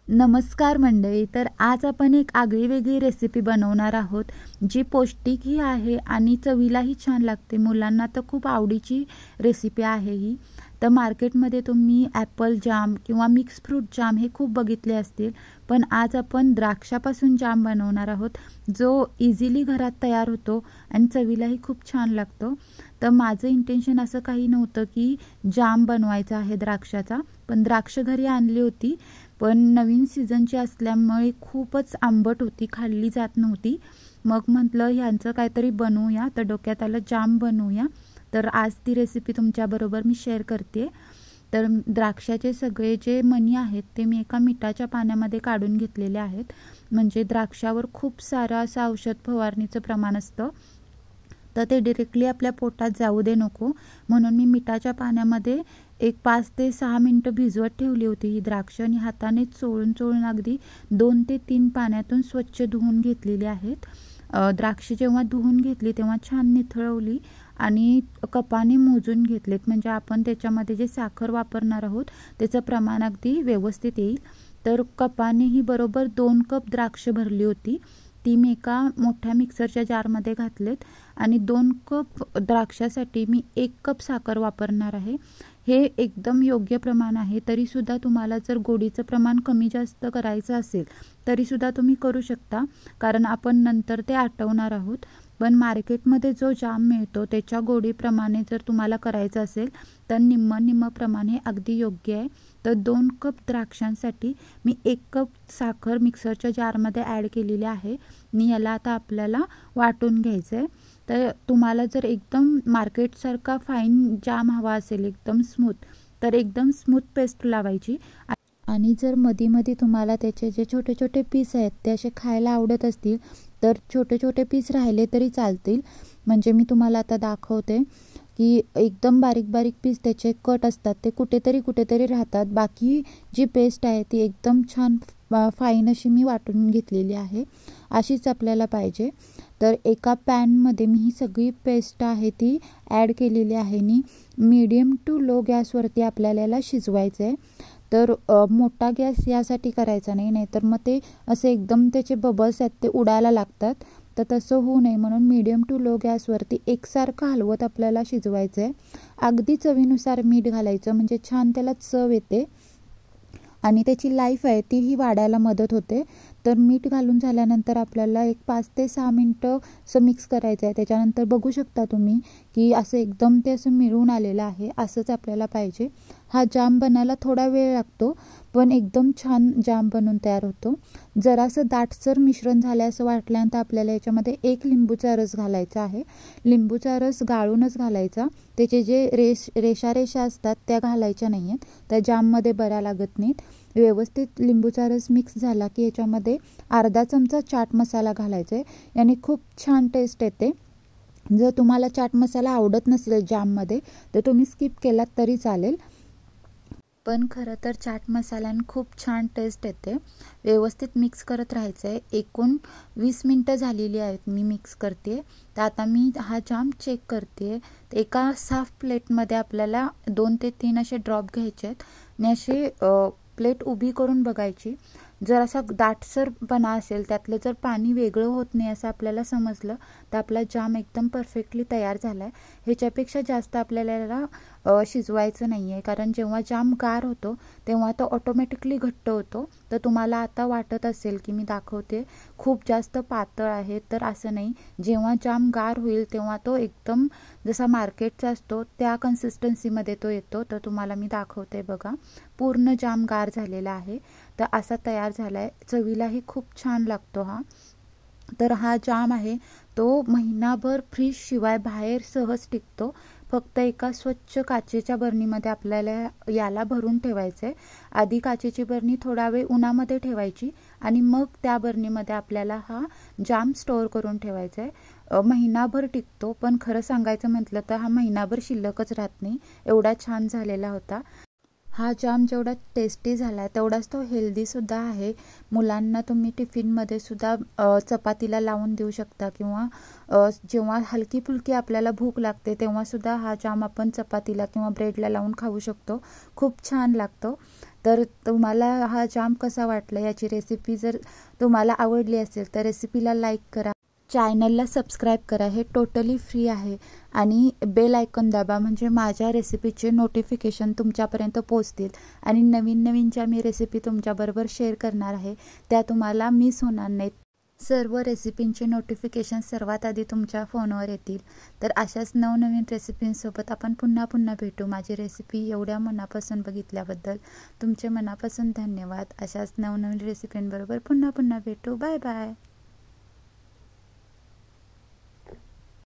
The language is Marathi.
नमस्कार मंडळी. तर आज आपण एक आगळीवेगळी रेसिपी बनवणार आहोत, जी पौष्टिकही आहे आणि चवीलाही छान लागते. मुलांना तर खूप आवडीची रेसिपी आहे ही. तर मार्केटमध्ये तुम्ही ॲपल जाम किंवा मिक्स फ्रूट जाम हे खूप बघितले असतील, पण आज आपण द्राक्षापासून जाम बनवणार आहोत, जो इझिली घरात तयार होतो आणि चवीलाही खूप छान लागतो. तर माझं इंटेन्शन असं काही नव्हतं की जाम बनवायचा आहे द्राक्षाचा, पण द्राक्ष घरी आणली होती, पण नवीन सीझनची असल्यामुळे खूपच आंबट होती, खाल्ली जात नव्हती. मग म्हटलं ह्यांचं काहीतरी बनवूया, तर डोक्यात आलं जाम बनवूया. तर आज ती रेसिपी तुमच्याबरोबर मी शेअर करते. तर द्राक्षाचे सगळे जे मणी आहेत ते मी एका मिठाच्या पाण्यामध्ये काढून घेतलेले आहेत. म्हणजे द्राक्षावर खूप सारं असं औषध फवारणीचं प्रमाण असतं, तर ते डिरेक्टली आपल्या पोटात जाऊ दे नको म्हणून मी मिठाच्या पाण्यामध्ये एक 5 ते 6 मिनटं भिजवत ठेवली होती ही द्राक्ष, आणि हाताने चोळून चोळून अगदी 2 ते 3 पाण्यातून स्वच्छ धुवून घेतलेली आहेत. द्राक्ष जेव्हा धुवून घेतली तेव्हा छान निथळवली आणि कपाने मोजून घेतलेत, म्हणजे आपण त्याच्यामध्ये जे साखर वापरणार आहोत त्याचं प्रमाण अगदी व्यवस्थित येईल. तर कपाने ही बरोबर 2 कप द्राक्ष भरली होती, ती मी एका मोठ्या मिक्सरच्या जारमध्ये घातलेत आणि 2 कप द्राक्षासाठी मी 1 कप साखर वापरणार आहे. हे एकदम योग्य प्रमाण आहे. तरीसुद्धा तुम्हाला जर गोडीचं प्रमाण कमी जास्त करायचं असेल तरीसुद्धा तुम्ही करू शकता, कारण आपण नंतर ते आटवणार आहोत. पण मार्केटमध्ये जो जाम मिळतो त्याच्या गोडीप्रमाणे जर तुम्हाला करायचं असेल तर निम्म प्रमाण हे अगदी योग्य आहे. तर 2 कप द्राक्षांसाठी मी 1 कप साखर मिक्सरच्या जारमध्ये ॲड केलेली आहे आणि याला आता आपल्याला वाटून घ्यायचं आहे. तर तुम्हाला जर एकदम मार्केटसारखा फाईन जाम हवा असेल, एकदम स्मूथ, तर एकदम स्मूथ पेस्ट लावायची. आणि जर मध्ये तुम्हाला त्याचे जे छोटे छोटे पीस आहेत ते असे खायला आवडत असतील तर छोटे छोटे पीस राहिले तरी चालतील. म्हणजे मी तुम्हाला आता दाखवते की एकदम बारीक बारीक पीस त्याचे कट असतात ते कुठेतरी राहतात. बाकी जी पेस्ट आहे ती एकदम छान फाईन अशी मी वाटून घेतलेली आहे. अशीच आपल्याला पाहिजे. तर एका पॅनमध्ये मी ही सगळी पेस्ट आहे ती ॲड केलेली आहे आणि मीडियम टू लो गॅसवरती आपल्याला याला शिजवायचं आहे. तर मोठा गॅस यासाठी करायचा नाही, नाहीतर मग ते असे एकदम त्याचे बबल्स आहेत ते उडायला लागतात. तर तसं होऊ नये म्हणून मीडियम टू लो गॅसवरती एकसारखं हलवत आपल्याला शिजवायचं आहे. अगदी चवीनुसार मीठ घालायचं, म्हणजे छान त्याला चव येते आणि त्याची लाईफ आहे तीही वाढायला मदत होते. तर मीठ घालून झाल्यानंतर आपल्याला एक 5 ते 6 मिनटं असं मिक्स करायचं आहे. त्याच्यानंतर बघू शकता तुम्ही की असं एकदम ते असं मिळून आलेलं आहे. असंच आपल्याला पाहिजे. हा जाम बनायला थोडा वेळ लागतो, पण एकदम छान जाम बनून तयार होतो. जरासं दाटसर मिश्रण झालं असं वाटल्यानंतर आपल्याला याच्यामध्ये 1 लिंबूचा रस घालायचा आहे. लिंबूचा रस गाळूनच घालायचा. त्याचे जे रेषा असतात त्या घालायच्या नाही आहेत, त्या जाममध्ये बऱ्या लागत नाहीत. व्यवस्थित लिंबूचा रस मिक्स झाला की याच्यामध्ये अर्धा चमचा चाट मसाला घालायचा आहे. याने खूप छान टेस्ट येते. जर तुम्हाला चाट मसाला आवडत नसेल जाममध्ये तर तुम्ही स्किप केलात तरी चालेल, पण खरं तर चाट मसाल्याने खूप छान टेस्ट येते. व्यवस्थित मिक्स करत राहायचं आहे. एकूण 20 मिनटं झालेली आहेत मी मिक्स करते. तर आता मी हा जाम चेक करते. एका साफ प्लेटमध्ये आपल्याला 2 ते 3 असे ड्रॉप घ्यायचे आहेत आणि असे प्लेट उभी करून बघायची. जर असा दाटसरपणा असेल, त्यातलं जर पाणी वेगळं होत नाही असं आपल्याला समजलं तर आपला जाम एकदम परफेक्टली तयार झाला आहे. ह्याच्यापेक्षा जास्त आपल्याला याला शिजवायचं नाही आहे, कारण जेव्हा जाम गार होतो तेव्हा तो ऑटोमॅटिकली घट्ट होतो. तर तुम्हाला आता वाटत असेल की मी दाखवते खूप जास्त पातळ आहे, तर असं नाही. जेव्हा जाम गार होईल तेव्हा तो एकदम जसा मार्केटचा असतो त्या कन्सिस्टन्सीमध्ये तो येतो. तर तुम्हाला मी दाखवते बघा, पूर्ण जाम गार झालेला आहे. तर असा तयार झाला आहे. चवीलाही खूप छान लागतो हा. तर हा जाम आहे तो महिनाभर फ्रीज शिवाय बाहेर सहज टिकतो. फक्त एका स्वच्छ काचेच्या बरणीमध्ये आपल्याला याला भरून ठेवायचं आहे. आधी काचेची बरणी थोडा वेळ उन्हामध्ये ठेवायची आणि मग त्या बरणीमध्ये आपल्याला हा जाम स्टोअर करून ठेवायचा आहे. महिनाभर टिकतो, पण खरं सांगायचं म्हटलं तर हा महिनाभर शिल्लकच राहत नाही, एवढा छान झालेला होता. हा जाम जेवढा टेस्टी झाला आहे तेवढाच तो हेल्दीसुद्धा आहे. मुलांना तुम्ही टिफिनमध्ये सुद्धा चपातीला लावून देऊ शकता, किंवा जेव्हा हलकी फुलकी आपल्याला भूक लागते तेव्हासुद्धा हा जाम आपण चपातीला किंवा ब्रेडला लावून खाऊ शकतो. खूप छान लागतो. तर तुम्हाला हा जाम कसा वाटला, याची रेसिपी जर तुम्हाला आवडली असेल तर रेसिपीला लाईक करा, चॅनलला सबस्क्राईब करा, हे टोटली फ्री आहे. आणि बेल आयकॉन दाबा, म्हणजे माझ्या रेसिपीचे नोटिफिकेशन तुमच्यापर्यंत पोहोचतील आणि नवीन नवीन ज्या मी रेसिपी तुमच्याबरोबर शेअर करणार आहे त्या तुम्हाला मिस होणार नाहीत. सर्व रेसिपींचे नोटिफिकेशन सर्वात आधी तुमच्या फोनवर येतील. तर अशाच नवनवीन रेसिपींसोबत आपण पुन्हा पुन्हा भेटू. माझी रेसिपी एवढ्या मनापासून बघितल्याबद्दल तुमचे मनापासून धन्यवाद. अशाच नवनवीन रेसिपींबरोबर पुन्हा पुन्हा भेटू. Bye bye.